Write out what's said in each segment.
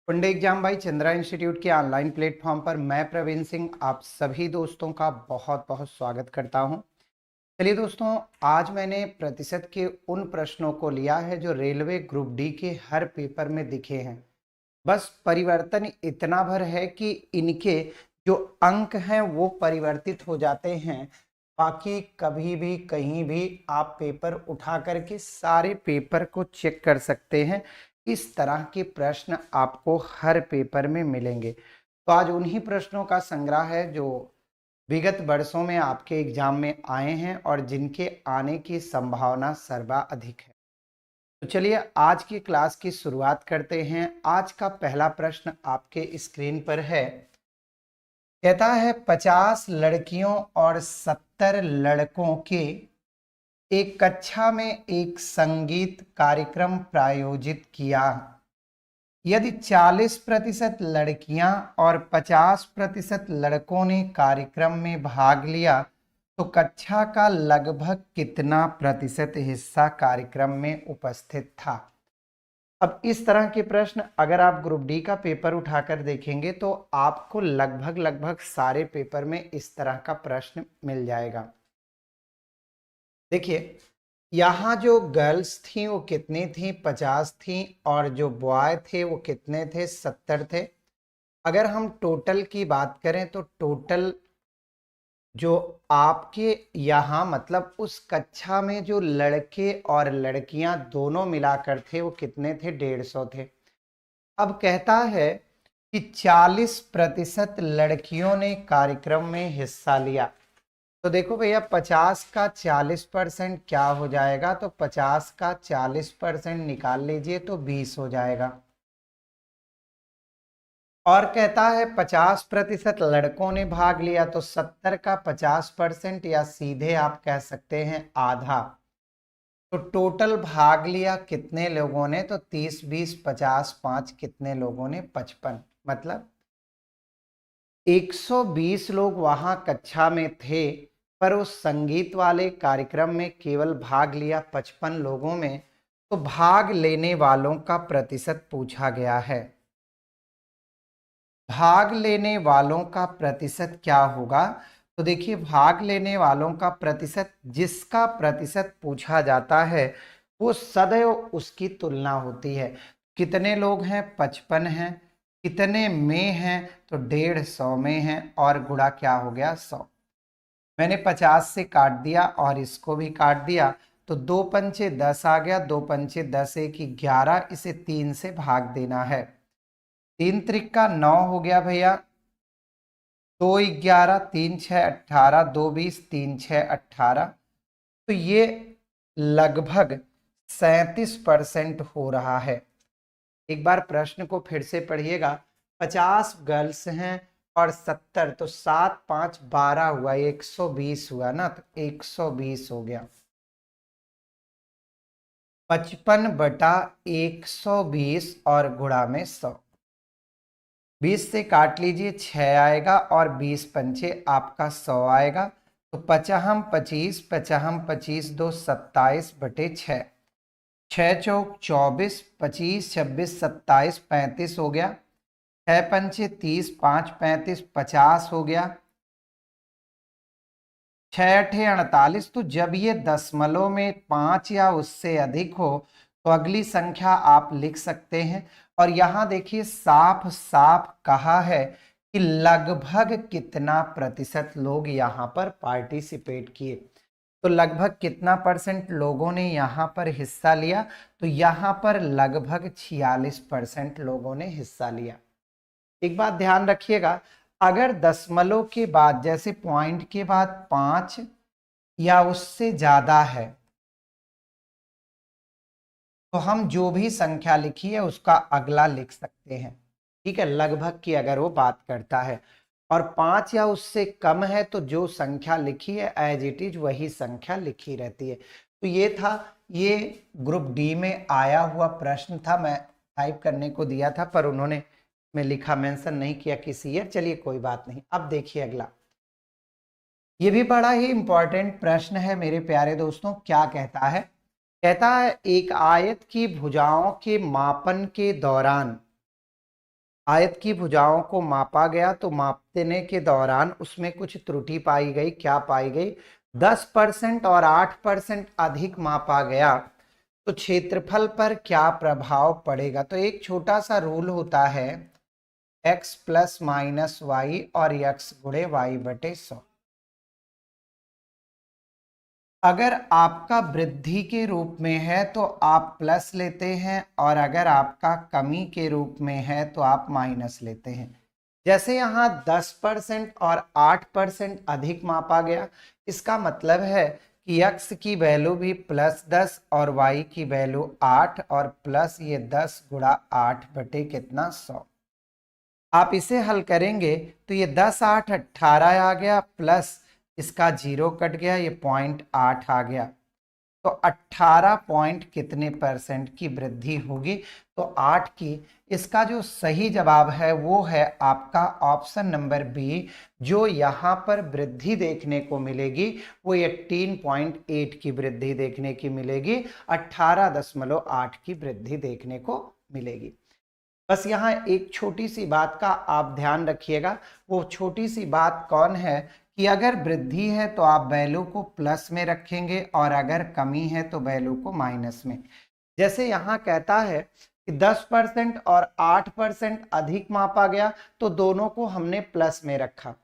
One day exam by Chandra institute के online platform पर मैं प्रवीण सिंह आप सभी दोस्तों का बहुत बहुत स्वागत करता हूं। चलिए दोस्तों, आज मैंने प्रतिशत के उन प्रश्नों को लिया है जो रेलवे ग्रुप डी के हर पेपर में दिखे हैं। बस परिवर्तन इतना भर है कि इनके जो अंक हैं वो परिवर्तित हो जाते हैं। बाकी कभी भी कहीं भी आप पेपर उठा करके सारे पेपर को चेक कर सकते हैं। इस तरह के प्रश्न आपको हर पेपर में मिलेंगे। तो आज उन्हीं प्रश्नों का संग्रह है जो विगत वर्षों में आपके एग्जाम में आए हैं और जिनके आने की संभावना सर्वाधिक है। तो चलिए आज की क्लास की शुरुआत करते हैं। आज का पहला प्रश्न आपके स्क्रीन पर है। कहता है 50 लड़कियों और 70 लड़कों के एक कक्षा में एक संगीत कार्यक्रम प्रायोजित किया। यदि 40% लड़कियां और 50% लड़कों ने कार्यक्रम में भाग लिया तो कक्षा का लगभग कितना प्रतिशत हिस्सा कार्यक्रम में उपस्थित था। अब इस तरह के प्रश्न अगर आप ग्रुप डी का पेपर उठाकर देखेंगे तो आपको लगभग सारे पेपर में इस तरह का प्रश्न मिल जाएगा। देखिए, यहाँ जो गर्ल्स थी वो कितनी थी, 50 थी, और जो बॉय थे वो कितने थे, 70 थे। अगर हम टोटल की बात करें तो टोटल जो आपके यहाँ मतलब उस कक्षा में जो लड़के और लड़कियां दोनों मिलाकर थे वो कितने थे, 150 थे। अब कहता है कि 40% लड़कियों ने कार्यक्रम में हिस्सा लिया। तो देखो भैया, 50 का 40% क्या हो जाएगा, तो 50 का 40% निकाल लीजिए तो 20 हो जाएगा। और कहता है 50% लड़कों ने भाग लिया तो 70 का 50% या सीधे आप कह सकते हैं आधा। तो टोटल भाग लिया कितने लोगों ने, तो 30 20 50 5 कितने लोगों ने, 55। मतलब 120 लोग वहां कक्षा में थे, पर उस संगीत वाले कार्यक्रम में केवल भाग लिया 55 लोगों में। तो भाग लेने वालों का प्रतिशत पूछा गया है। भाग लेने वालों का प्रतिशत क्या होगा, तो देखिए भाग लेने वालों का प्रतिशत, जिसका प्रतिशत पूछा जाता है वो सदैव उसकी तुलना होती है। कितने लोग हैं, 55 हैं, कितने में हैं, तो 150 में हैं, और गुणा क्या हो गया, 100। मैंने 50 से काट दिया और इसको भी काट दिया, तो 2 पंचे 10 आ गया, 2 पंचे 10 1 11, इसे 3 से भाग देना है। 3 त्रिका 9 हो गया भैया, 2 11 3 6 18, 2 20 3 6 18। तो ये लगभग 37% हो रहा है। एक बार प्रश्न को फिर से पढ़िएगा। 50 गर्ल्स हैं और 70, तो 7 5 12 हुआ, 120 हुआ ना, तो 120 हो गया। 55/120 और गुणा में 100। 20 से काट लीजिए, 6 आएगा, और 20 पंचे आपका 100 आएगा। तो 55 25 55 25 2 27/6, 6 चौक 24, 25 26 27 35 हो गया। 6 पंचे 30, 5 35 50 हो गया। 6 अठे 48। तो जब ये दशमलव में 5 या उससे अधिक हो तो अगली संख्या आप लिख सकते हैं। और यहाँ देखिए साफ साफ कहा है कि लगभग कितना प्रतिशत लोग यहाँ पर पार्टिसिपेट किए। तो लगभग कितना परसेंट लोगों ने यहाँ पर हिस्सा लिया, तो यहाँ पर लगभग 46% लोगों ने हिस्सा लिया। एक बात ध्यान रखिएगा, अगर दशमलव के बाद जैसे पॉइंट के बाद 5 या उससे ज्यादा है तो हम जो भी संख्या लिखी है उसका अगला लिख सकते हैं। ठीक है, लगभग की अगर वो बात करता है, और 5 या उससे कम है तो जो संख्या लिखी है एज इट इज वही संख्या लिखी रहती है। तो ये था, ये ग्रुप डी में आया हुआ प्रश्न था। मैं टाइप करने को दिया था पर उन्होंने में लिखा, मेंशन नहीं किया किसी ईयर। चलिए कोई बात नहीं। अब देखिए अगला, ये भी बड़ा ही इंपॉर्टेंट प्रश्न है मेरे प्यारे दोस्तों। क्या कहता है, कहता है एक आयत की भुजाओं के मापन के दौरान आयत की भुजाओं को मापा गया तो मापने के दौरान उसमें कुछ त्रुटि पाई गई। क्या पाई गई? 10% और 8% अधिक मापा गया तो क्षेत्रफल पर क्या प्रभाव पड़ेगा? तो एक छोटा सा रूल होता है, x प्लस माइनस वाई और x गुणे वाई बटे 100। अगर आपका वृद्धि के रूप में है तो आप प्लस लेते हैं, और अगर आपका कमी के रूप में है तो आप माइनस लेते हैं। जैसे यहाँ 10% और 8% अधिक मापा गया, इसका मतलब है कि x की वैल्यू भी +10 और y की वैल्यू 8 और प्लस ये 10 गुणा 8 बटे कितना? 100। आप इसे हल करेंगे तो ये 10 8 18 आ गया, प्लस इसका 0 कट गया, ये 0.8 आ गया। तो 18 पॉइंट कितने % की वृद्धि होगी? तो 8 की। इसका जो सही जवाब है वो है आपका ऑप्शन नंबर बी। जो यहाँ पर वृद्धि देखने को मिलेगी वो 18.8 की वृद्धि देखने की मिलेगी, 18.8 की वृद्धि देखने को मिलेगी। बस यहाँ एक छोटी सी बात का आप ध्यान रखिएगा। वो छोटी सी बात कौन है कि अगर वृद्धि है तो आप वैल्यू को प्लस में रखेंगे, और अगर कमी है तो वैल्यू को माइनस में। जैसे यहाँ कहता है कि 10% और 8% अधिक मापा गया तो दोनों को हमने प्लस में रखा।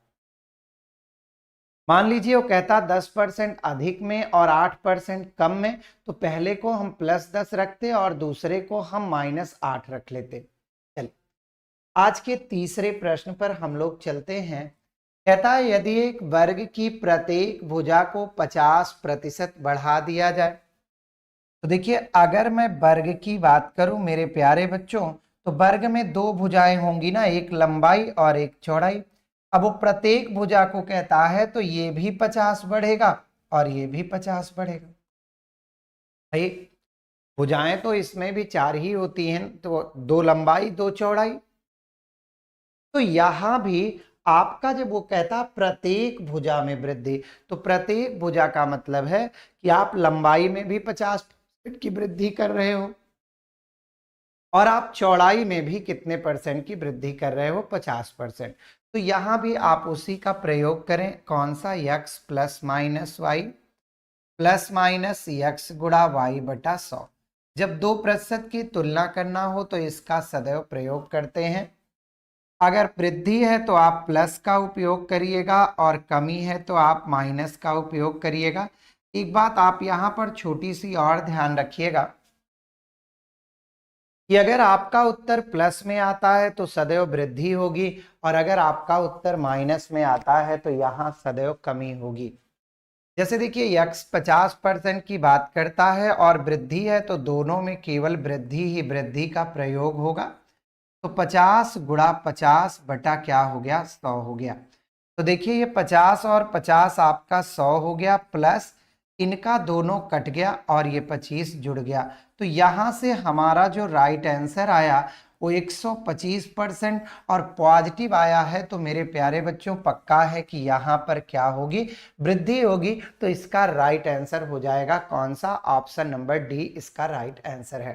मान लीजिए वो कहता 10% अधिक में और 8% कम में, तो पहले को हम +10 रखते और दूसरे को हम -8 रख लेते। चलिए आज के तीसरे प्रश्न पर हम लोग चलते हैं। कहता है यदि एक वर्ग की प्रत्येक भुजा को 50% बढ़ा दिया जाए। तो देखिए अगर मैं वर्ग की बात करूं मेरे प्यारे बच्चों, तो वर्ग में दो भुजाएं होंगी ना, एक लंबाई और एक चौड़ाई। अब वो प्रत्येक भुजा को कहता है तो ये भी 50 बढ़ेगा और ये भी 50 बढ़ेगा। भाई भुजाएं तो इसमें भी 4 ही होती हैं, तो 2 लंबाई 2 चौड़ाई। तो यहां भी आपका जब वो कहता प्रत्येक भुजा में वृद्धि, तो प्रत्येक भुजा का मतलब है कि आप लंबाई में भी 50% की वृद्धि कर रहे हो और आप चौड़ाई में भी कितने % की वृद्धि कर रहे हो? 50%। तो यहां भी आप उसी का प्रयोग करें। कौन सा? x plus minus y plus minus x गुणा वाई बटा 100। जब दो प्रतिशत की तुलना करना हो तो इसका सदैव प्रयोग करते हैं। अगर वृद्धि है तो आप प्लस का उपयोग करिएगा और कमी है तो आप माइनस का उपयोग करिएगा। एक बात आप यहाँ पर छोटी सी और ध्यान रखिएगा कि अगर आपका उत्तर प्लस में आता है तो सदैव वृद्धि होगी, और अगर आपका उत्तर माइनस में आता है तो यहाँ सदैव कमी होगी। जैसे देखिए x 50% की बात करता है और वृद्धि है तो दोनों में केवल वृद्धि ही वृद्धि का प्रयोग होगा। तो 50 गुणा 50 बटा क्या हो गया? 100 हो गया। तो देखिए ये 50 और 50 आपका 100 हो गया, प्लस इनका दोनों कट गया और ये 25 जुड़ गया। तो यहां से हमारा जो राइट आंसर आया वो 125% और पॉजिटिव आया है। तो मेरे प्यारे बच्चों पक्का है कि यहाँ पर क्या होगी? वृद्धि होगी। तो इसका राइट आंसर हो जाएगा कौन सा? ऑप्शन नंबर डी इसका राइट आंसर है।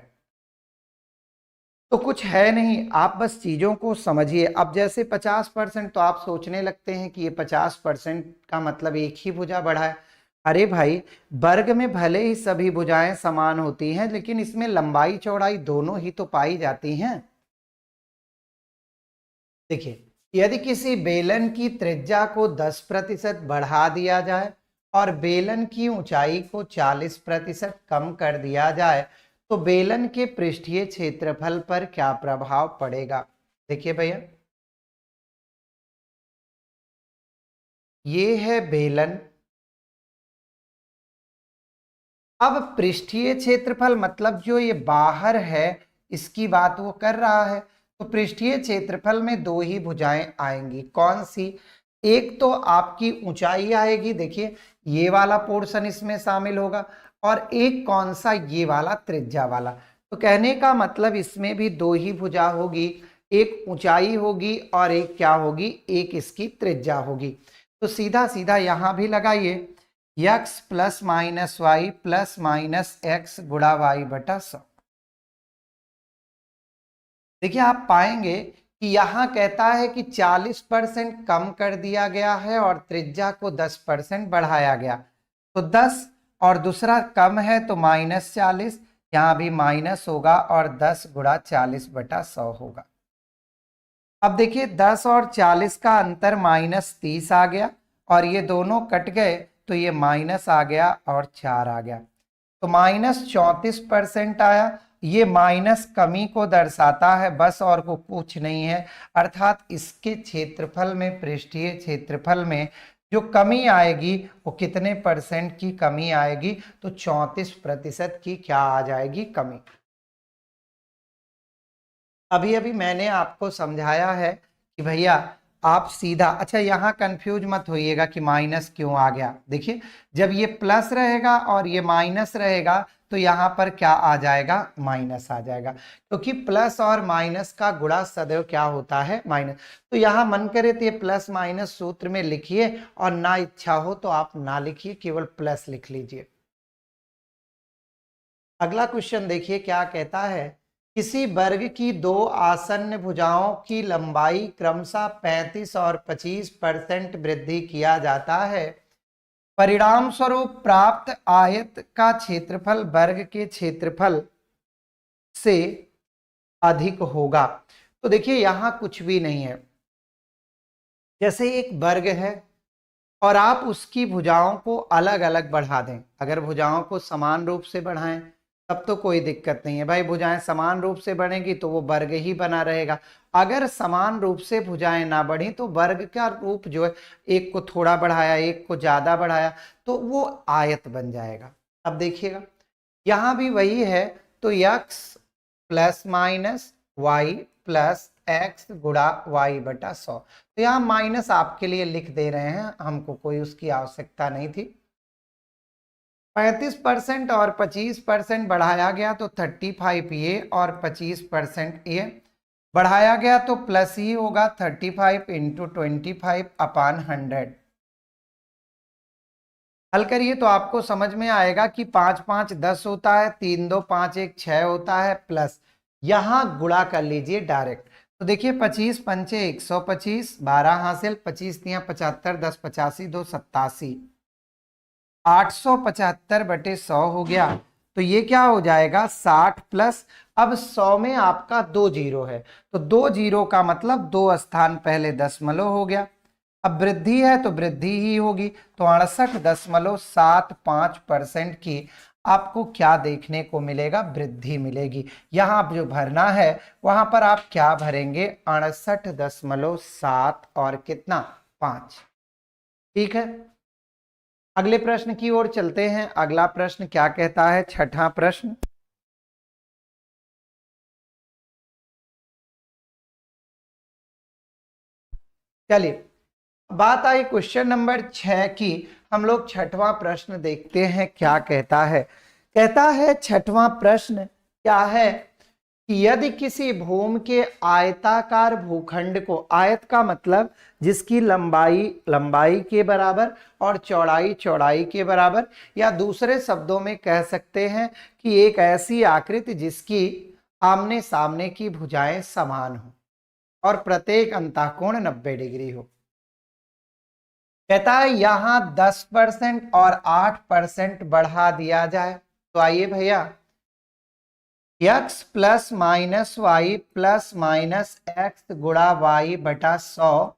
तो कुछ है नहीं, आप बस चीजों को समझिए। अब जैसे 50% तो आप सोचने लगते हैं कि ये 50% का मतलब एक ही भुजा बढ़ा है। अरे भाई वर्ग में भले ही सभी भुजाएं समान होती हैं लेकिन इसमें लंबाई चौड़ाई दोनों ही तो पाई जाती हैं। देखिए यदि किसी बेलन की त्रिज्या को 10% बढ़ा दिया जाए और बेलन की ऊंचाई को 40% कम कर दिया जाए तो बेलन के पृष्ठीय क्षेत्रफल पर क्या प्रभाव पड़ेगा? देखिए भैया ये है बेलन। अब पृष्ठीय क्षेत्रफल मतलब जो ये बाहर है इसकी बात वो कर रहा है। तो पृष्ठीय क्षेत्रफल में दो ही भुजाएं आएंगी। कौन सी? एक तो आपकी ऊंचाई आएगी, देखिए ये वाला पोर्शन इसमें शामिल होगा, और एक कौन सा? ये वाला त्रिज्या वाला। तो कहने का मतलब इसमें भी दो ही भुजा होगी, एक ऊंचाई होगी और एक क्या होगी? एक इसकी त्रिज्या होगी। तो सीधा सीधा यहां भी लगाइए x plus minus y plus minus x गुणा वाई बटा 100। देखिए आप पाएंगे कि यहाँ कहता है कि 40% कम कर दिया गया है और त्रिज्या को 10% बढ़ाया गया, तो 10 और दूसरा कम है तो -40, यहाँ भी माइनस होगा और 10 गुणा 40/100 होगा। अब देखिए 10 और 40 का अंतर -30 आ गया और ये दोनों कट गए तो ये माइनस आ गया और 4 आ गया, तो -34% आया। ये माइनस कमी को दर्शाता है, बस और को कुछ नहीं है, अर्थात इसके क्षेत्रफल में, पृष्ठीय क्षेत्रफल में जो कमी आएगी वो कितने परसेंट की कमी आएगी, तो 34% की क्या आ जाएगी, कमी। अभी अभी मैंने आपको समझाया है कि भैया आप सीधा, अच्छा यहाँ कंफ्यूज मत होइएगा कि माइनस क्यों आ गया। देखिए जब ये प्लस रहेगा और ये माइनस रहेगा तो यहाँ पर क्या आ जाएगा, माइनस आ जाएगा, क्योंकि प्लस और माइनस का गुणा सदैव क्या होता है, माइनस। तो यहाँ मन करे तो ये प्लस माइनस सूत्र में लिखिए और ना इच्छा हो तो आप ना लिखिए, केवल प्लस लिख लीजिए। अगला क्वेश्चन देखिए क्या कहता है, किसी वर्ग की दो आसन्न भुजाओं की लंबाई क्रमशः 35 और 25% वृद्धि किया जाता है, परिणाम स्वरूप प्राप्त आयत का क्षेत्रफल वर्ग के क्षेत्रफल से अधिक होगा। तो देखिए यहां कुछ भी नहीं है, जैसे एक वर्ग है और आप उसकी भुजाओं को अलग अलग बढ़ा दें, अगर भुजाओं को समान रूप से बढ़ाएं तब तो कोई दिक्कत नहीं है भाई, भुजाएं समान रूप से बढ़ेंगी तो वो वर्ग ही बना रहेगा। अगर समान रूप से भुजाएं ना बढ़ी तो वर्ग का रूप जो है, एक को थोड़ा बढ़ाया एक को ज्यादा बढ़ाया तो वो आयत बन जाएगा। अब देखिएगा यहां भी वही है, तो x plus minus y plus x गुणा y/100, तो यहाँ माइनस आपके लिए लिख दे रहे हैं, हमको कोई उसकी आवश्यकता नहीं थी। 35% और 25% बढ़ाया गया तो 35 ये और 25% ये बढ़ाया गया तो प्लस ही होगा, 35 × 25/100। हल करिए तो आपको समझ में आएगा कि 5 5 10 होता है, 3 2 5 1 6 होता है, प्लस यहां गुणा कर लीजिए डायरेक्ट। तो देखिए 25 पंचे 125, 12 हासिल, 25 तियां 75, 10 85, 2 87, 875/100 हो गया। तो ये क्या हो जाएगा 60 प्लस, अब 100 में आपका 2 जीरो है तो 2 जीरो का मतलब 2 स्थान पहले दशमलव हो गया। अब वृद्धि है तो वृद्धि ही होगी, तो 68.75% की आपको क्या देखने को मिलेगा, वृद्धि मिलेगी। यहां आप जो भरना है वहां पर आप क्या भरेंगे, 68.7 और कितना 5। ठीक है, अगले प्रश्न की ओर चलते हैं। अगला प्रश्न क्या कहता है, छठा प्रश्न। चलिए बात आई क्वेश्चन नंबर 6 की, हम लोग छठवां प्रश्न देखते हैं क्या कहता है। कहता है छठवां प्रश्न क्या है कि यदि किसी भूमि के आयताकार भूखंड को, आयत का मतलब जिसकी लंबाई लंबाई के बराबर और चौड़ाई चौड़ाई के बराबर, या दूसरे शब्दों में कह सकते हैं कि एक ऐसी आकृति जिसकी आमने सामने की भुजाएं समान हो और प्रत्येक अंतःकोण 90 डिग्री हो। कहता है यहां 10% और 8% बढ़ा दिया जाए, तो आइए भैया x plus minus y plus minus x गुणा y/100।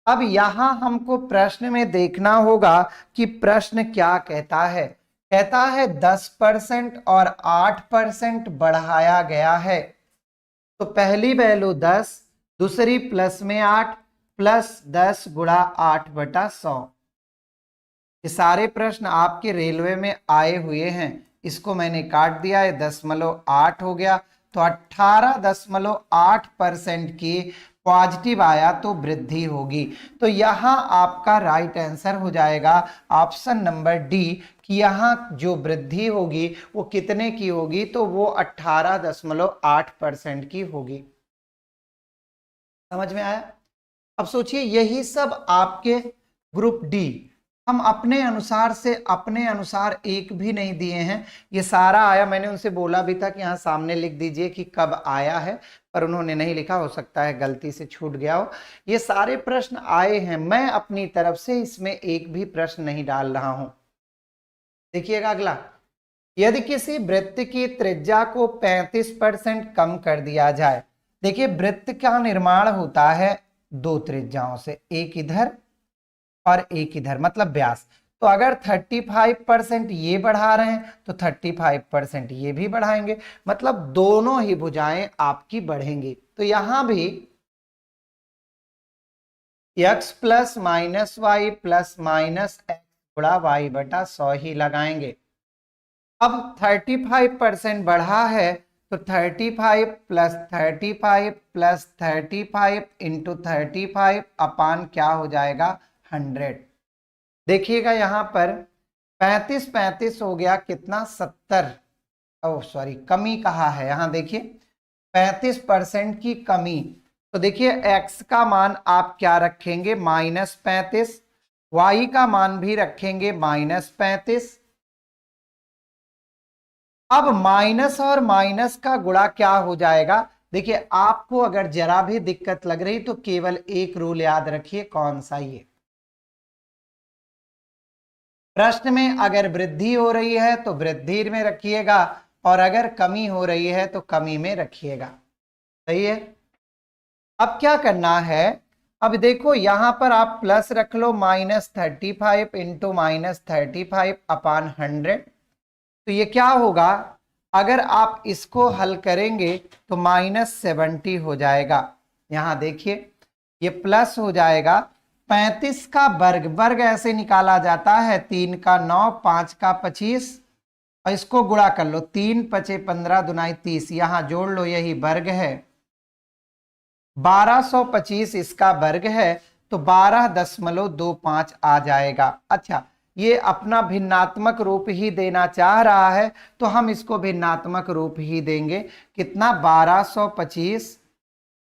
अब यहां हमको प्रश्न में देखना होगा कि प्रश्न क्या कहता है। कहता है 10% और 8% बढ़ाया गया है, तो पहली वैल्यू 10, दूसरी प्लस में 8, प्लस 10 गुणा 8/100। ये सारे प्रश्न आपके रेलवे में आए हुए हैं, इसको मैंने काट दिया है, 0.8 हो गया, तो 18.8% की पॉजिटिव आया तो वृद्धि होगी। तो यहां आपका राइट आंसर हो जाएगा ऑप्शन नंबर डी, कि यहां जो वृद्धि होगी वो कितने की होगी, तो वो 18.8% की होगी। समझ में आया। अब सोचिए यही सब आपके ग्रुप डी हम अपने अनुसार से अपने अनुसार एक भी नहीं दिए हैं। ये सारा आया, मैंने उनसे बोला भी था कि यहाँ सामने लिख दीजिए कि कब आया है, पर उन्होंने नहीं लिखा, हो सकता है गलती से छूट गया हो। ये सारे प्रश्न आए हैं, मैं अपनी तरफ से इसमें एक भी प्रश्न नहीं डाल रहा हूं। देखिएगा अगला, यदि किसी वृत्त की त्रिज्या को 35% कम कर दिया जाए। देखिए वृत्त का निर्माण होता है दो त्रिज्याओं से, एक इधर और एक इधर, मतलब व्यास। तो अगर 35% ये बढ़ा रहे हैं तो 35% ये भी बढ़ाएंगे, मतलब दोनों ही भुजाएं आपकी बढ़ेंगी। तो यहां भी x plus minus y plus minus x गुणा वाई बटा 100 ही लगाएंगे। अब 35% बढ़ा है तो 35 प्लस 35 प्लस 35 इंटू 35 अपान क्या हो जाएगा 100। देखिएगा यहां पर 35 हो गया कितना 70, ओ सॉरी कमी कहा है, यहां देखिए 35% की कमी। तो देखिए x का मान आप क्या रखेंगे -35, y का मान भी रखेंगे -35। अब माइनस और माइनस का गुणा क्या हो जाएगा। देखिए आपको अगर जरा भी दिक्कत लग रही तो केवल एक रूल याद रखिए, कौन सा, ये प्रश्न में अगर वृद्धि हो रही है तो वृद्धि में रखिएगा और अगर कमी हो रही है तो कमी में रखिएगा। सही है। अब क्या करना है, अब देखो यहां पर आप प्लस रख लो -35 इंटू -35 अपान 100। तो ये क्या होगा, अगर आप इसको हल करेंगे तो -70 हो जाएगा। यहां देखिए ये प्लस हो जाएगा। 35 का वर्ग, वर्ग ऐसे निकाला जाता है 3 का 9, 5 का 25 और इसको गुणा कर लो, 3 पचे 15 दुनाई 30, यहां जोड़ लो, यही वर्ग है। 1225 इसका वर्ग है तो 12.25 आ जाएगा। अच्छा, ये अपना भिन्नात्मक रूप ही देना चाह रहा है तो हम इसको भिन्नात्मक रूप ही देंगे। कितना 1225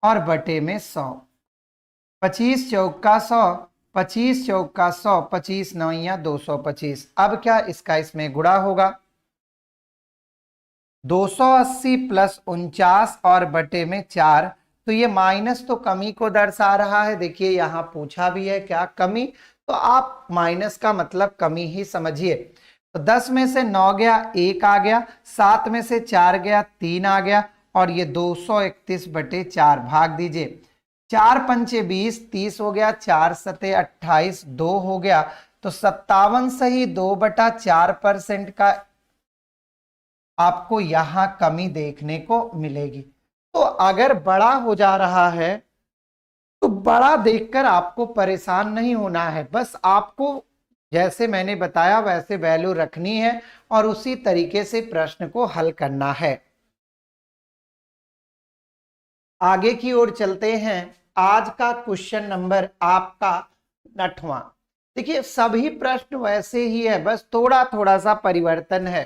और बटे में 100, 25 चौका 100, 25 चौका 100, 25 नौया 225। अब क्या इसका इसमें गुणा होगा, 280 प्लस 49 और बटे में 4। तो ये माइनस तो कमी को दर्शा रहा है। देखिए यहां पूछा भी है क्या, कमी, तो आप माइनस का मतलब कमी ही समझिए। तो 10 में से 9 गया 1 आ गया, 7 में से 4 गया 3 आ गया और ये 231 बटे 4 भाग दीजिए। 4 पंचे 20, 30 हो गया, 4 सते 28, 2 हो गया, तो 57 सही 2/4% का आपको यहां कमी देखने को मिलेगी। तो अगर बड़ा हो जा रहा है तो बड़ा देखकर आपको परेशान नहीं होना है, बस आपको जैसे मैंने बताया वैसे वैल्यू रखनी है और उसी तरीके से प्रश्न को हल करना है। आगे की ओर चलते हैं। आज का क्वेश्चन नंबर आपका 8वां। देखिए सभी प्रश्न वैसे ही है, बस थोड़ा थोड़ा सा परिवर्तन है।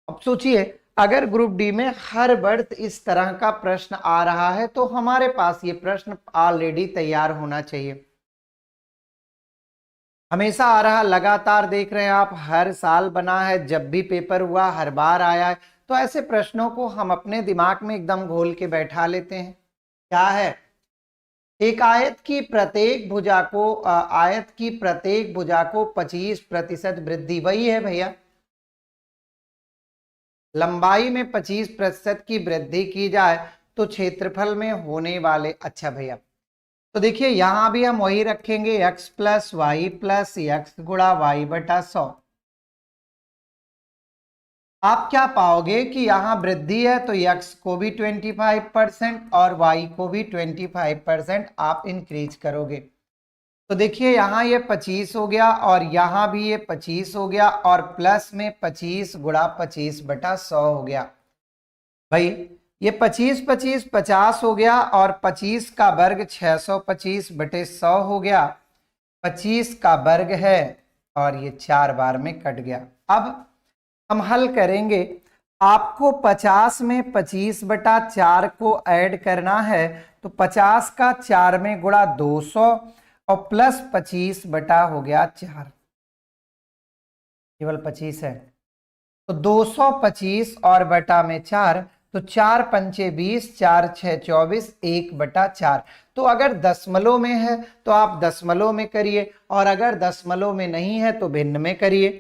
अब सोचिए अगर ग्रुप डी में हर वर्ष इस तरह का प्रश्न आ रहा है तो हमारे पास ये प्रश्न ऑलरेडी तैयार होना चाहिए। हमेशा आ रहा, लगातार देख रहे हैं आप, हर साल बना है, जब भी पेपर हुआ हर बार आया है। तो ऐसे प्रश्नों को हम अपने दिमाग में एकदम घोल के बैठा लेते हैं। क्या है, एक आयत की प्रत्येक भुजा को 25% वृद्धि, वही है भैया, लंबाई में 25% की वृद्धि की जाए तो क्षेत्रफल में होने वाले, अच्छा भैया, तो देखिए यहां भी हम वही रखेंगे, x plus y plus x गुणा वाई बटा 100। आप क्या पाओगे कि यहां वृद्धि है तो x को भी 25% और y को भी 25% आप इंक्रीज करोगे। तो देखिए यहां ये 25 हो गया और यहां भी ये 25 हो गया और प्लस में 25 गुणा 25 बटा 100 हो गया। भाई ये 25 25 50 हो गया और 25 का वर्ग 625 बटे 100 हो गया। 25 का वर्ग है और ये 4 बार में कट गया। अब हम हल करेंगे, आपको 50 में 25 बटा 4 को ऐड करना है तो 50 का 4 में गुणा 200 और प्लस 25 बटा हो गया 4। केवल 25 है, तो 225 और बटा में 4, तो 4 पंचे 20, 4 6 24, 1/4। तो अगर दशमलव में है तो आप दशमलव में करिए, और अगर दशमलव में नहीं है तो भिन्न में करिए।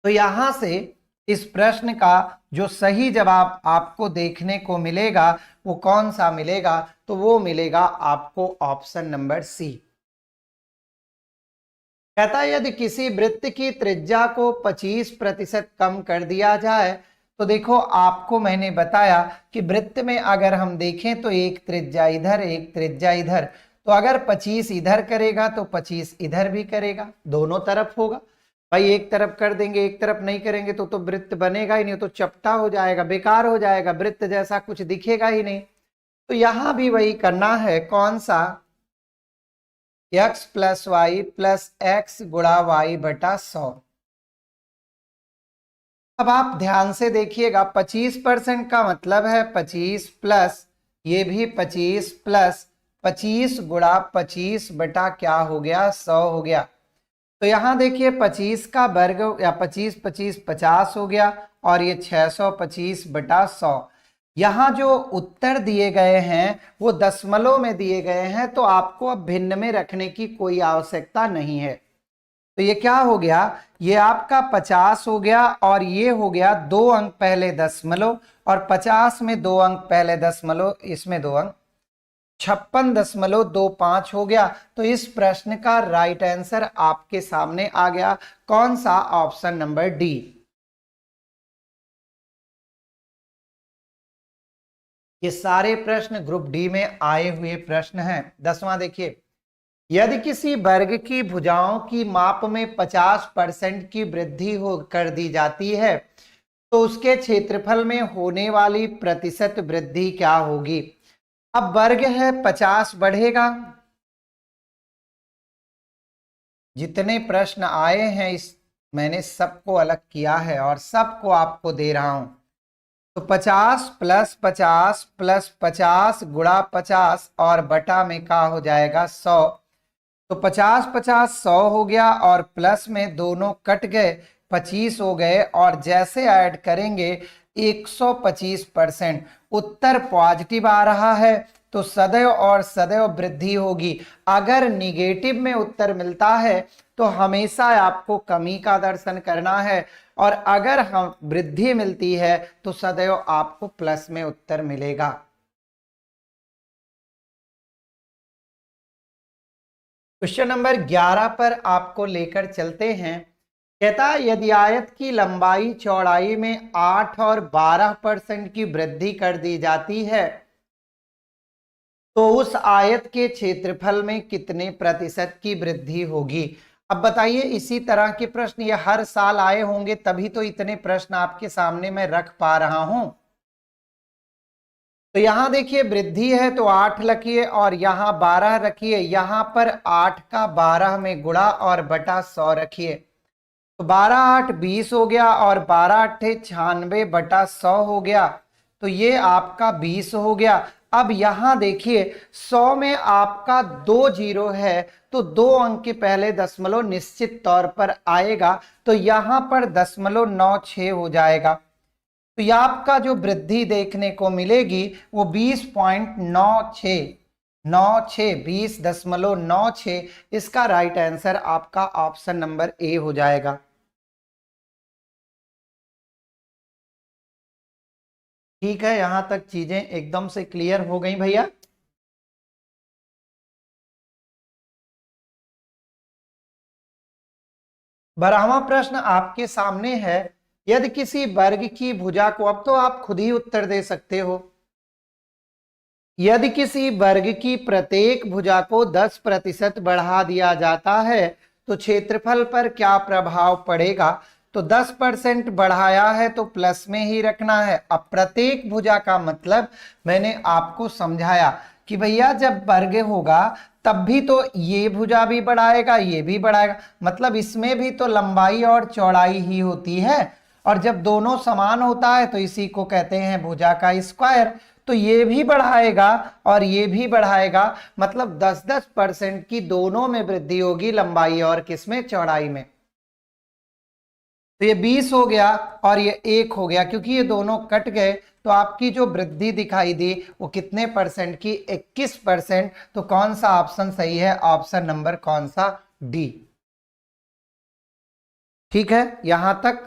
तो यहां से इस प्रश्न का जो सही जवाब आपको देखने को मिलेगा वो कौन सा मिलेगा, तो वो मिलेगा आपको ऑप्शन नंबर सी। कहता है यदि किसी वृत्त की त्रिज्या को 25% कम कर दिया जाए, तो देखो आपको मैंने बताया कि वृत्त में अगर हम देखें तो एक त्रिज्या इधर, एक त्रिज्या इधर, तो अगर 25 इधर करेगा तो 25 इधर भी करेगा, दोनों तरफ होगा। भाई एक तरफ कर देंगे एक तरफ नहीं करेंगे तो वृत्त बनेगा ही नहीं, तो चपटा हो जाएगा, बेकार हो जाएगा, वृत्त जैसा कुछ दिखेगा ही नहीं। तो यहां भी वही करना है, कौन सा, x plus y plus x गुणा वाई बटा 100। अब आप ध्यान से देखिएगा, 25% का मतलब है 25 प्लस ये भी 25 प्लस 25 गुणा 25 बटा क्या हो गया, 100 हो गया। तो यहां देखिए 25 का वर्ग या 25 25 50 हो गया, और ये 625 बटा 100। यहां जो उत्तर दिए गए हैं वो दशमलव में दिए गए हैं, तो आपको अब भिन्न में रखने की कोई आवश्यकता नहीं है। तो ये क्या हो गया, ये आपका 50 हो गया, और ये हो गया 2 अंक पहले दशमलव, और 50 में 2 अंक पहले दशमलव, इसमें 2 अंक, 56.25 हो गया। तो इस प्रश्न का राइट आंसर आपके सामने आ गया, कौन सा, ऑप्शन नंबर डी। ये सारे प्रश्न ग्रुप डी में आए हुए प्रश्न हैं। 10वां देखिए, यदि किसी वर्ग की भुजाओं की माप में 50% की वृद्धि हो कर दी जाती है, तो उसके क्षेत्रफल में होने वाली प्रतिशत वृद्धि क्या होगी। अब वर्ग है, 50 बढ़ेगा, जितने प्रश्न आए हैं इस मैंने सबको अलग किया है और सबको आपको दे रहा हूं। तो 50 प्लस 50 प्लस 50 गुणा 50 और बटा में क्या हो जाएगा, 100। तो 50 50 100 हो गया, और प्लस में दोनों कट गए, 25 हो गए, और जैसे ऐड करेंगे 125%। उत्तर पॉजिटिव आ रहा है, तो सदैव और सदैव वृद्धि होगी। अगर निगेटिव में उत्तर मिलता है तो हमेशा आपको कमी का दर्शन करना है, और अगर हम वृद्धि मिलती है तो सदैव आपको प्लस में उत्तर मिलेगा। क्वेश्चन नंबर 11 पर आपको लेकर चलते हैं। कहता है यदि आयत की लंबाई चौड़ाई में 8 और 12% की वृद्धि कर दी जाती है, तो उस आयत के क्षेत्रफल में कितने प्रतिशत की वृद्धि होगी। अब बताइए, इसी तरह के प्रश्न ये हर साल आए होंगे, तभी तो इतने प्रश्न आपके सामने मैं रख पा रहा हूं। तो यहां देखिए वृद्धि है तो 8 रखिए, और यहां 12 रखिए, यहां पर 8 का 12 में गुणा और बटा 100 रखिए। तो 12 8 20 हो गया, और 12 8 96 बटा 100 हो गया, तो ये आपका 20 हो गया। अब यहां देखिए 100 में आपका 2 जीरो है, तो 2 अंक के पहले दशमलव निश्चित तौर पर आएगा, तो यहां पर 0.96 हो जाएगा। तो यह आपका जो वृद्धि देखने को मिलेगी वो 20.96 20.96। इसका राइट आंसर आपका ऑप्शन नंबर ए हो जाएगा। ठीक है, यहां तक चीजें एकदम से क्लियर हो गई भैया। बारहवां प्रश्न आपके सामने है, यदि किसी वर्ग की भुजा को, अब तो आप खुद ही उत्तर दे सकते हो, यदि किसी वर्ग की प्रत्येक भुजा को 10% बढ़ा दिया जाता है तो क्षेत्रफल पर क्या प्रभाव पड़ेगा। तो 10% बढ़ाया है तो प्लस में ही रखना है। अब प्रत्येक भुजा का मतलब मैंने आपको समझाया कि भैया जब वर्ग होगा तब भी तो ये भुजा भी बढ़ाएगा, ये भी बढ़ाएगा, मतलब इसमें भी तो लंबाई और चौड़ाई ही होती है, और जब दोनों समान होता है तो इसी को कहते हैं भुजा का स्क्वायर। तो ये भी बढ़ाएगा और ये भी बढ़ाएगा, मतलब 10-10% की दोनों में वृद्धि होगी, लंबाई और किसमें, चौड़ाई में। तो ये 20 हो गया और ये 1 हो गया, क्योंकि ये दोनों कट गए तो आपकी जो वृद्धि दिखाई दी वो कितने परसेंट की, 21%। तो कौन सा ऑप्शन सही है, ऑप्शन नंबर कौन सा, डी। ठीक है यहां तक।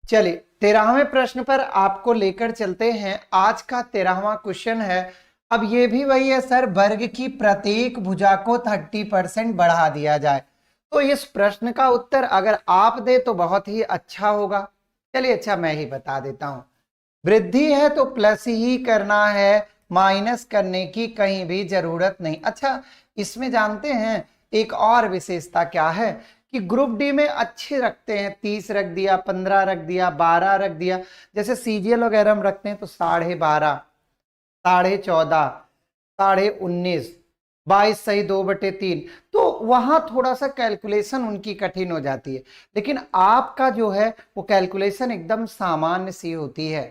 चलिए 13वें प्रश्न पर आपको लेकर चलते हैं। आज का 13वां क्वेश्चन है। अब ये भी वही है सर, वर्ग की प्रत्येक भुजा को 30% बढ़ा दिया जाए। तो इस प्रश्न का उत्तर अगर आप दे तो बहुत ही अच्छा होगा। चलिए अच्छा मैं ही बता देता हूं। वृद्धि है तो प्लस ही करना है, माइनस करने की कहीं भी जरूरत नहीं। अच्छा इसमें जानते हैं एक और विशेषता क्या है कि ग्रुप डी में अच्छे रखते हैं, 30 रख दिया, 15 रख दिया, 12 रख दिया। जैसे सीजीएल वगैरह हम रखते हैं तो 12.5, 14.5, 19.5, 22 सही 2/3। तो वहां थोड़ा सा कैलकुलेशन उनकी कठिन हो जाती है, लेकिन आपका जो है वो कैलकुलेशन एकदम सामान्य सी होती है।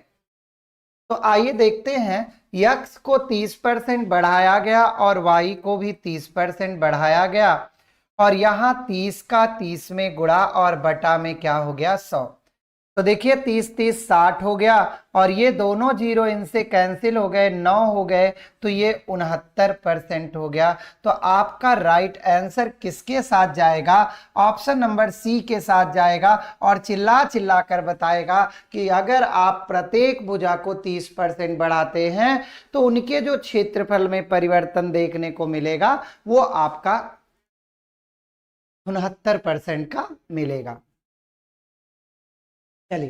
तो आइए देखते हैं, x को 30% बढ़ाया गया और y को भी 30% बढ़ाया गया, और यहां 30 का 30 में गुणा और बटा में क्या हो गया, 100। तो देखिए 30-30 60 हो गया, और ये दोनों जीरो इनसे कैंसिल हो गए, 9 हो गए, तो ये 69% हो गया। तो आपका राइट आंसर किसके साथ जाएगा, ऑप्शन नंबर सी के साथ जाएगा। और चिल्ला चिल्ला कर बताएगा कि अगर आप प्रत्येक भुजा को 30% बढ़ाते हैं तो उनके जो क्षेत्रफल में परिवर्तन देखने को मिलेगा वो आपका 69% का मिलेगा। चलिए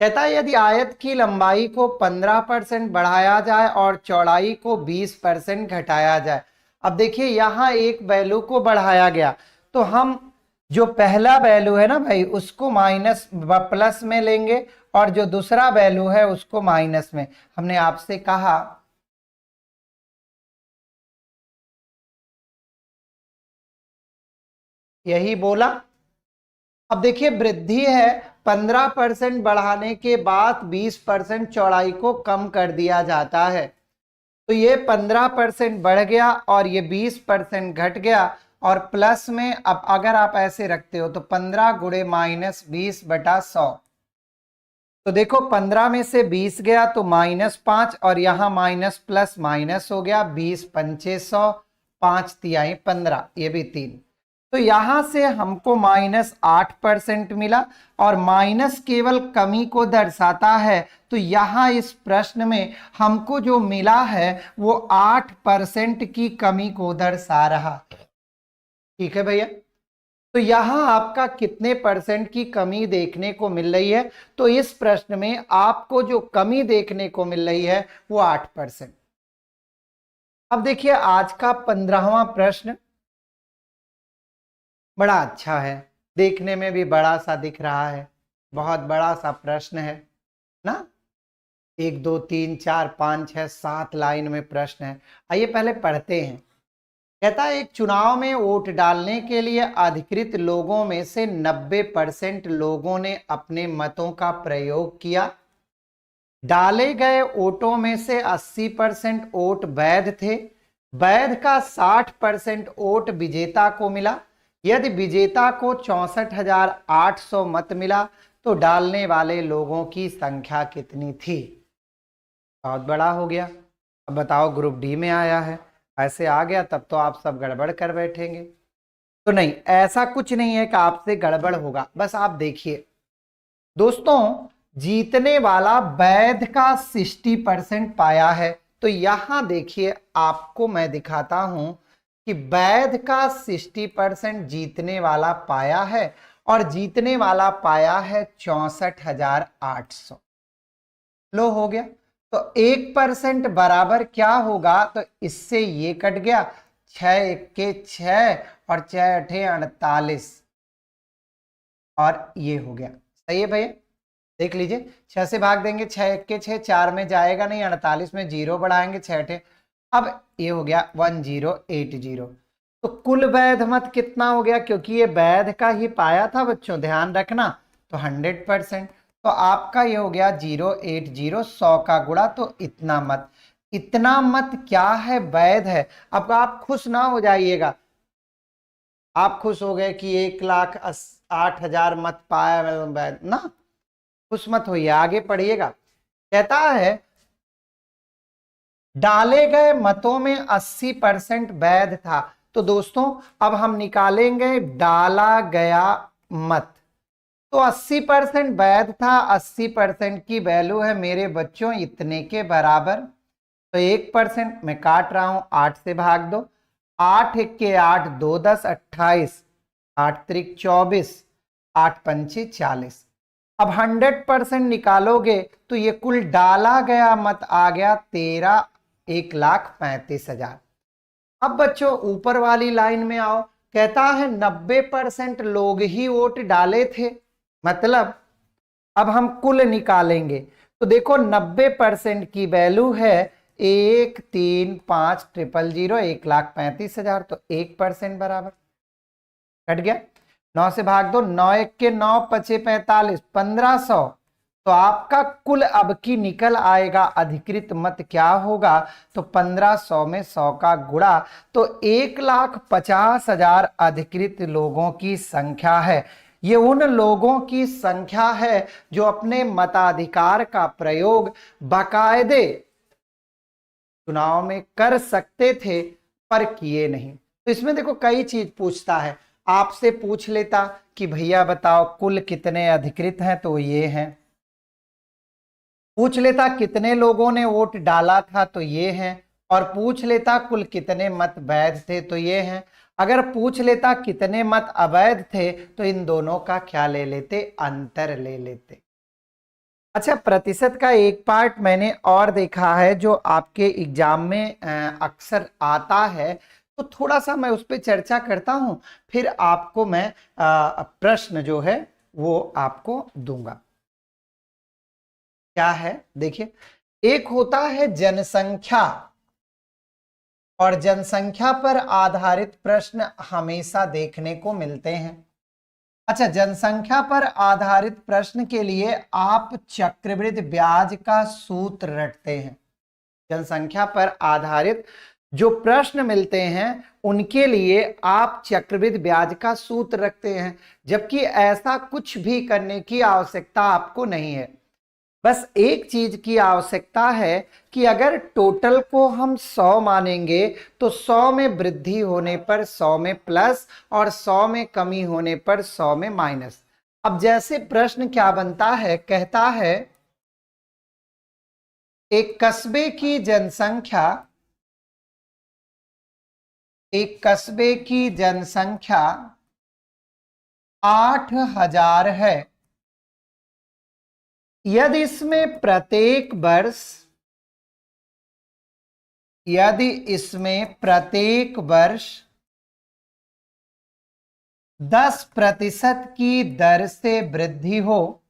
कहता है यदि आयत की लंबाई को 15% बढ़ाया जाए और चौड़ाई को 20% घटाया जाए। अब देखिए यहां एक वैल्यू को बढ़ाया गया, तो हम जो पहला वैल्यू है ना भाई उसको माइनस प्लस में लेंगे, और जो दूसरा वैल्यू है उसको माइनस में। हमने आपसे कहा यही बोला। अब देखिए वृद्धि है, 15% बढ़ाने के बाद 20% चौड़ाई को कम कर दिया जाता है। तो ये 15% बढ़ गया और ये 20% घट गया, और प्लस में अब अगर आप ऐसे रखते हो तो 15 गुणे -20/100। तो देखो 15 में से 20 गया तो -5, और यहां माइनस प्लस माइनस हो गया, 20×5 100, 5 तिहाई 15, ये भी 3। तो यहां से हमको -8% मिला, और माइनस केवल कमी को दर्शाता है। तो यहां इस प्रश्न में हमको जो मिला है वो 8% की कमी को दर्शा रहा। ठीक है भैया, तो यहां आपका कितने परसेंट की कमी देखने को मिल रही है, तो इस प्रश्न में आपको जो कमी देखने को मिल रही है वो 8%। अब देखिए आज का 15वां प्रश्न बड़ा अच्छा है, देखने में भी बड़ा सा दिख रहा है, बहुत बड़ा सा प्रश्न है ना। 1 2 3 4 5 6 7 लाइन में प्रश्न है। आइए पहले पढ़ते हैं। कहता है एक चुनाव में वोट डालने के लिए अधिकृत लोगों में से 90% लोगों ने अपने मतों का प्रयोग किया। डाले गए वोटों में से 80% वोट वैध थे। वैध का 60% वोट विजेता को मिला। यदि विजेता को 64,800 मत मिला तो डालने वाले लोगों की संख्या कितनी थी। बहुत बड़ा हो गया। अब बताओ ग्रुप डी में आया है, ऐसे आ गया तब तो आप सब गड़बड़ कर बैठेंगे। तो नहीं, ऐसा कुछ नहीं है कि आपसे गड़बड़ होगा, बस आप देखिए दोस्तों, जीतने वाला वैध का 60% पाया है। तो यहां देखिए आपको मैं दिखाता हूं कि वैध का 60% जीतने वाला पाया है, और जीतने वाला पाया है 64,800। लो हो गया। तो 1% बराबर क्या होगा, तो इससे ये कट गया, 6 1 6 और 6 8 48, और ये हो गया। सही है भैया, देख लीजिए 6 से भाग देंगे, 6 1 6, 4 में जाएगा नहीं, 48 में जीरो बढ़ाएंगे, 6 8। अब ये हो गया 1080। तो कुल वैध मत कितना हो गया, क्योंकि ये वैध का ही पाया था बच्चों, ध्यान रखना, तो 100%। तो आपका ये हो गया 080, 100 का गुणा, तो इतना मत। इतना मत क्या है, वैध है। अब आप खुश ना हो जाइएगा, आप खुश हो गए कि 1,08,000 मत पाया वैध ना, खुश मत होइए, आगे पढ़िएगा। कहता है डाले गए मतों में 80% वैध था। तो दोस्तों अब हम निकालेंगे डाला गया मत। तो 80% वैध था, 80% की वैल्यू है मेरे बच्चों इतने के बराबर। तो 1% मैं काट रहा हूं, 8 से भाग दो, 8 1 8, 2 10 28, 8 3 24, 8 5 40। अब 100% निकालोगे तो ये कुल डाला गया मत आ गया 13,1,35,000। अब बच्चों ऊपर वाली लाइन में आओ, कहता है 90% लोग ही वोट डाले थे, मतलब अब हम कुल निकालेंगे। तो देखो 90% की वैल्यू है 1,3,5,000, 1,35,000, तो 1% बराबर कट गया। 9 से भाग दो, 9 1 के 9 पचे 45, 1500। तो आपका कुल अब की निकल आएगा अधिकृत मत क्या होगा, तो 1500 में 100 का गुणा, तो 1,50,000 अधिकृत लोगों की संख्या है। ये उन लोगों की संख्या है जो अपने मताधिकार का प्रयोग बाकायदे चुनाव में कर सकते थे पर किए नहीं। तो इसमें देखो कई चीज पूछता है, आपसे पूछ लेता कि भैया बताओ कुल कितने अधिकृत हैं, तो ये हैं। पूछ लेता कितने लोगों ने वोट डाला था, तो ये हैं। और पूछ लेता कुल कितने मत वैध थे, तो ये हैं। अगर पूछ लेता कितने मत अवैध थे, तो इन दोनों का क्या ले लेते, अंतर ले लेते। अच्छा, प्रतिशत का एक पार्ट मैंने और देखा है जो आपके एग्जाम में अक्सर आता है, तो थोड़ा सा मैं उस पर चर्चा करता हूं, फिर आपको मैं प्रश्न जो है वो आपको दूंगा। क्या है देखिए, एक होता है जनसंख्या, और जनसंख्या पर आधारित प्रश्न हमेशा देखने को मिलते हैं। अच्छा, जनसंख्या पर आधारित प्रश्न के लिए आप चक्रवृद्धि ब्याज का सूत्र रटते हैं। जनसंख्या पर आधारित जो प्रश्न मिलते हैं उनके लिए आप चक्रवृद्धि ब्याज का सूत्र रखते हैं, जबकि ऐसा कुछ भी करने की आवश्यकता आपको नहीं है। बस एक चीज की आवश्यकता है कि अगर टोटल को हम 100 मानेंगे तो 100 में वृद्धि होने पर 100 में प्लस, और 100 में कमी होने पर 100 में माइनस। अब जैसे प्रश्न क्या बनता है, कहता है एक कस्बे की जनसंख्या, एक कस्बे की जनसंख्या 8,000 है। यदि इसमें प्रत्येक वर्ष, यदि इसमें प्रत्येक वर्ष 10% की दर से वृद्धि हो,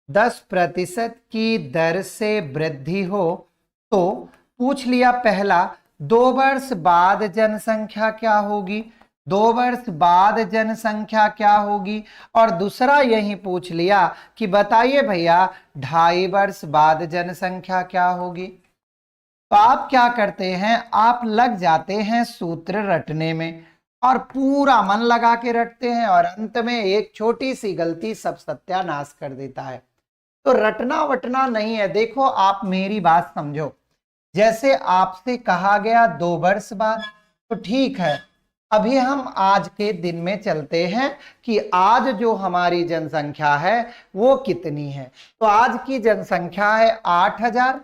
10% की दर से वृद्धि हो, तो पूछ लिया पहला, 2 वर्ष बाद जनसंख्या क्या होगी, 2 वर्ष बाद जनसंख्या क्या होगी, और दूसरा यही पूछ लिया कि बताइए भैया 2.5 वर्ष बाद जनसंख्या क्या होगी। तो आप क्या करते हैं, आप लग जाते हैं सूत्र रटने में और पूरा मन लगा के रटते हैं, और अंत में एक छोटी सी गलती सब सत्यानाश कर देता है। तो रटना वटना नहीं है। देखो आप मेरी बात समझो, जैसे आपसे कहा गया 2 वर्ष बाद, तो ठीक है, अभी हम आज के दिन में चलते हैं कि आज जो हमारी जनसंख्या है वो कितनी है। तो आज की जनसंख्या है 8,000।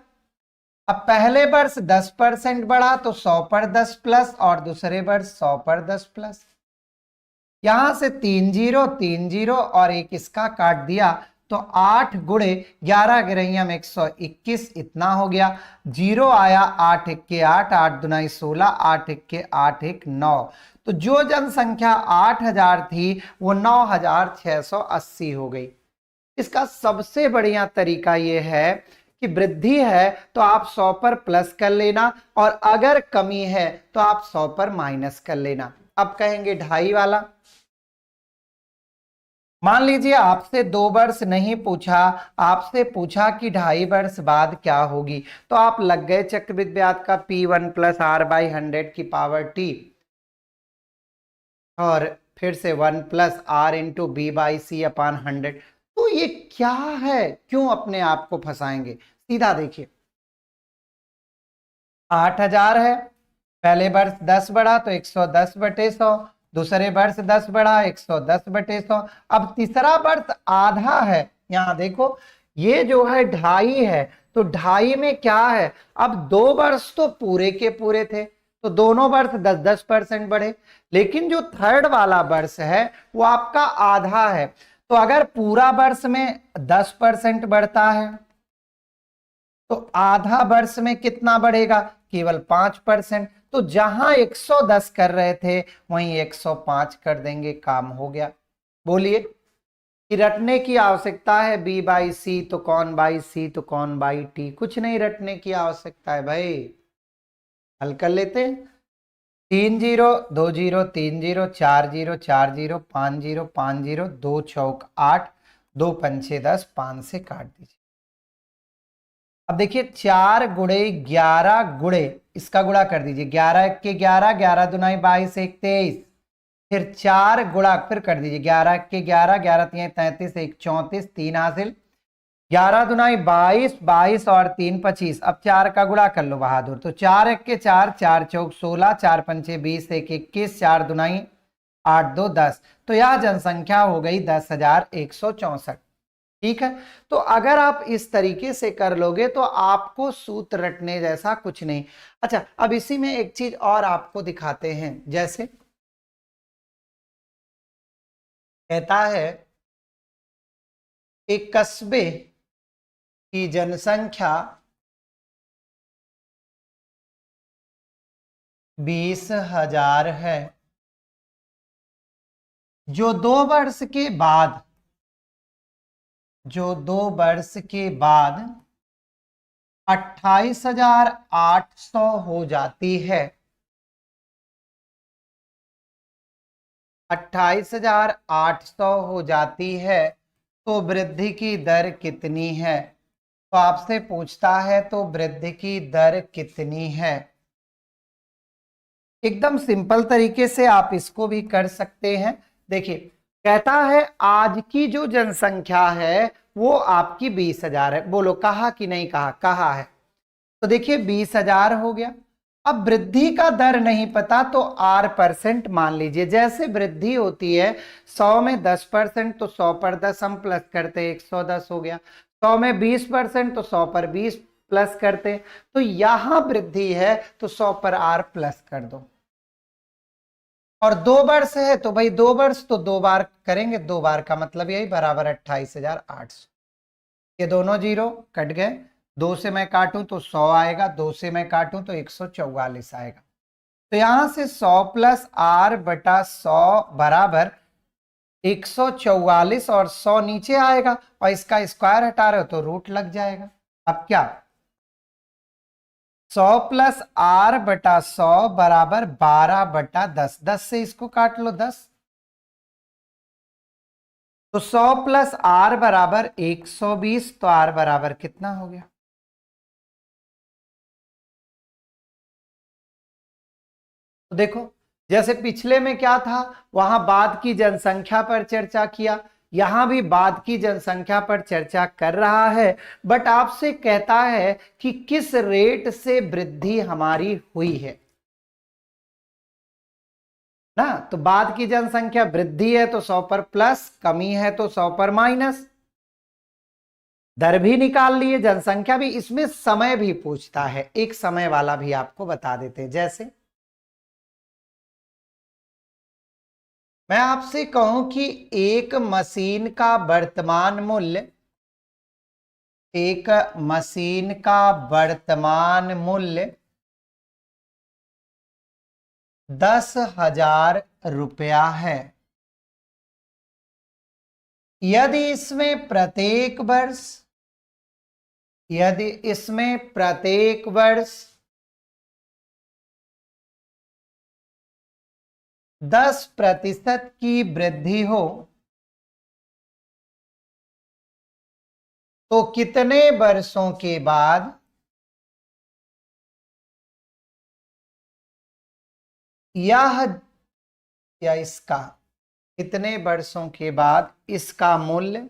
अब पहले वर्ष 10% बढ़ा तो 100 पर 10 प्लस, और दूसरे वर्ष 100 पर 10 प्लस। यहां से 3 जीरो 3 जीरो और एक इसका काट दिया, तो 8 गुणे 11 गिरहियम 121 इतना हो गया। जीरो आया, 8 1 के 8, 8 दुनाई 16, 8 1 के 8 1 9। तो जो जनसंख्या 8,000 थी वो 9,680 हो गई। इसका सबसे बढ़िया तरीका यह है कि वृद्धि है तो आप 100 पर प्लस कर लेना, और अगर कमी है तो आप 100 पर माइनस कर लेना। अब कहेंगे 2.5 वाला। मान लीजिए आपसे 2 वर्ष नहीं पूछा, आपसे पूछा कि 2.5 वर्ष बाद क्या होगी, तो आप लग गए चक्रवृद्धि ब्याज का P1 प्लस R बाई 100 की पावर T, और फिर से 1 plus R into B by C upon 100। तो ये क्या है, क्यों अपने आप को फंसाएंगे? सीधा देखिए, 8,000 है, पहले वर्ष 10 बढ़ा तो 110 बटे 100, दूसरे वर्ष 10 बढ़ा 110 बटे 100, अब तीसरा वर्ष आधा है। यहां देखो ये जो है 2.5 है, तो 2.5 में क्या है, अब 2 वर्ष तो पूरे के पूरे थे तो दोनों वर्ष 10-10% बढ़े, लेकिन जो थर्ड वाला वर्ष है वो आपका आधा है, तो अगर पूरा वर्ष में 10% बढ़ता है तो आधा वर्ष में कितना बढ़ेगा, केवल 5%। तो जहां 110 कर रहे थे वहीं 105 कर देंगे, काम हो गया। बोलिए कि रटने की आवश्यकता है बी बाई सी तो कौन बाई सी तो कौन बाई टी, कुछ नहीं रटने की आवश्यकता है भाई, हल कर लेते हैं। 3 0 2 0 3 0 4 0 4 0 5 0 5 0 2 चौक 8 2 पंचे 10, 5 से काट दीजिए। अब देखिए 4 गुणे 11 गुणे इसका गुणा कर दीजिए, 11 1 के 11, 11 दूनाई 22 1 23, फिर 4 गुणा फिर कर दीजिए, 11 1 के 11, 11 3 33 1 34, 3 हासिल, 11 दूनाई 22, 22 और 3 25। अब 4 का गुणा कर लो बहादुर, तो 4 1 के 4, 4 चौक 16, 4 पंचे 20 1 21, 4 दूनाई 8 2 10, तो यह जनसंख्या हो गई 10,164। ठीक है, तो अगर आप इस तरीके से कर लोगे तो आपको सूत्र रटने जैसा कुछ नहीं। अच्छा, अब इसी में एक चीज और आपको दिखाते हैं, जैसे कहता है एक कस्बे की जनसंख्या 20,000 है, जो 2 वर्ष के बाद 28,800 हो जाती है। 28,800 हो जाती है तो वृद्धि की दर कितनी है? तो आपसे पूछता है तो वृद्धि की दर कितनी है। एकदम सिंपल तरीके से आप इसको भी कर सकते हैं। देखिए कहता है आज की जो जनसंख्या है वो आपकी 20,000 है। बोलो कहा कि नहीं कहा? कहा है। तो देखिए 20,000 हो गया। अब वृद्धि का दर नहीं पता तो R% मान लीजिए। जैसे वृद्धि होती है 100 में 10% तो 100 पर 10 हम प्लस करते 110 हो गया। 100 में 20% तो 100 पर 20 प्लस करते, तो यहां वृद्धि है तो 100 पर R प्लस कर दो। और 2 वर्ष है तो भाई 2 वर्ष तो 2 बार करेंगे, 2 बार का मतलब यही बराबर 28,800। ये दोनों जीरो कट गए, 2 से मैं काटूं तो 100 आएगा, 2 से मैं काटूं तो 144 आएगा। तो यहां से 100 प्लस R बटा 100 बराबर 144, और 100 नीचे आएगा और इसका स्क्वायर हटा रहे हो तो रूट लग जाएगा। अब क्या 100 प्लस R बटा 100 बराबर 12 बटा 10, 10 से इसको काट लो 10, तो 100 प्लस R बराबर 120, तो R बराबर कितना हो गया? तो देखो जैसे पिछले में क्या था, वहां बाद की जनसंख्या पर चर्चा किया, यहां भी बाद की जनसंख्या पर चर्चा कर रहा है, बट आपसे कहता है कि किस रेट से वृद्धि हमारी हुई है ना। तो बाद की जनसंख्या वृद्धि है तो 100 पर प्लस, कमी है तो 100 पर माइनस। दर भी निकाल लिए, जनसंख्या भी, इसमें समय भी पूछता है, एक समय वाला भी आपको बता देते हैं। जैसे मैं आपसे कहूं कि एक मशीन का वर्तमान मूल्य, एक मशीन का वर्तमान मूल्य 10,000 रुपया है। यदि इसमें प्रत्येक वर्ष यदि इसमें प्रत्येक वर्ष 10% की वृद्धि हो तो कितने वर्षों के बाद इसका कितने वर्षों के बाद इसका मूल्य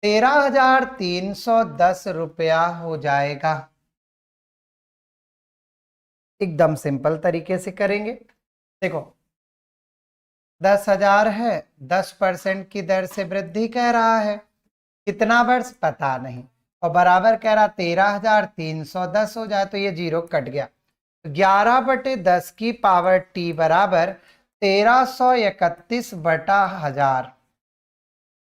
13,310 रुपया हो जाएगा। एकदम सिंपल तरीके से करेंगे। देखो 10,000 है, 10% की दर से वृद्धि कह रहा है, कितना वर्ष पता नहीं, और बराबर कह रहा 13,310 हो जाए तो ये जीरो कट गया। 11/10 की पावर टी बराबर 1331 बटा 1000।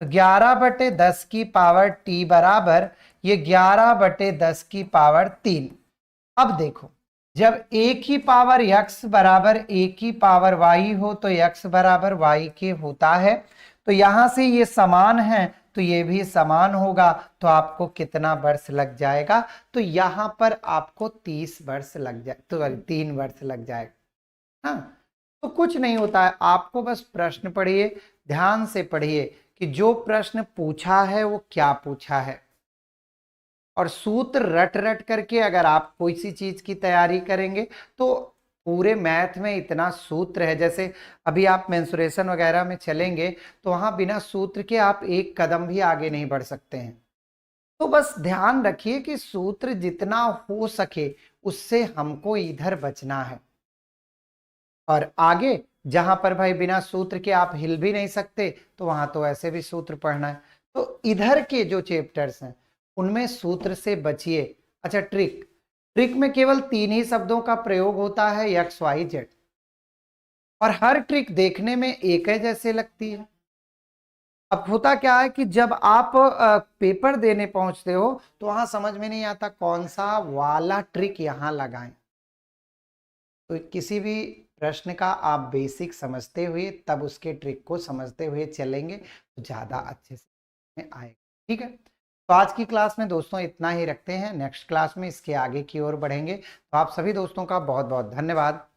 11/10 की पावर टी बराबर ये 11/10 की पावर 3। अब देखो जब एक ही पावर x बराबर एक ही पावर y हो तो x बराबर y के होता है, तो यहां से ये समान है तो ये भी समान होगा, तो आपको कितना वर्ष लग जाएगा, तो यहां पर आपको 30 वर्ष लग जाए, तो 3 वर्ष लग जाएगा। हाँ, तो कुछ नहीं होता है, आपको बस प्रश्न पढ़िए, ध्यान से पढ़िए कि जो प्रश्न पूछा है वो क्या पूछा है, और सूत्र रट रट करके अगर आप कोई सी चीज की तैयारी करेंगे तो पूरे मैथ में इतना सूत्र है। जैसे अभी आप मेंसुरेशन वगैरह में चलेंगे तो वहां बिना सूत्र के आप एक कदम भी आगे नहीं बढ़ सकते हैं। तो बस ध्यान रखिए कि सूत्र जितना हो सके उससे हमको इधर बचना है, और आगे जहां पर भाई बिना सूत्र के आप हिल भी नहीं सकते तो वहां तो ऐसे भी सूत्र पढ़ना है। तो इधर के जो चैप्टर्स हैं उनमें सूत्र से बचिए। अच्छा, ट्रिक ट्रिक में केवल 3 ही शब्दों का प्रयोग होता है, एक्स वाई जेड, और हर ट्रिक देखने में एक है जैसे लगती है। अब होता क्या है कि जब आप पेपर देने पहुंचते हो तो वहां समझ में नहीं आता कौन सा वाला ट्रिक यहां लगाएं। तो किसी भी प्रश्न का आप बेसिक समझते हुए तब उसके ट्रिक को समझते हुए चलेंगे तो ज़्यादा अच्छे से आएगा। ठीक है, तो आज की क्लास में दोस्तों इतना ही रखते हैं, नेक्स्ट क्लास में इसके आगे की ओर बढ़ेंगे। तो आप सभी दोस्तों का बहुत बहुत धन्यवाद।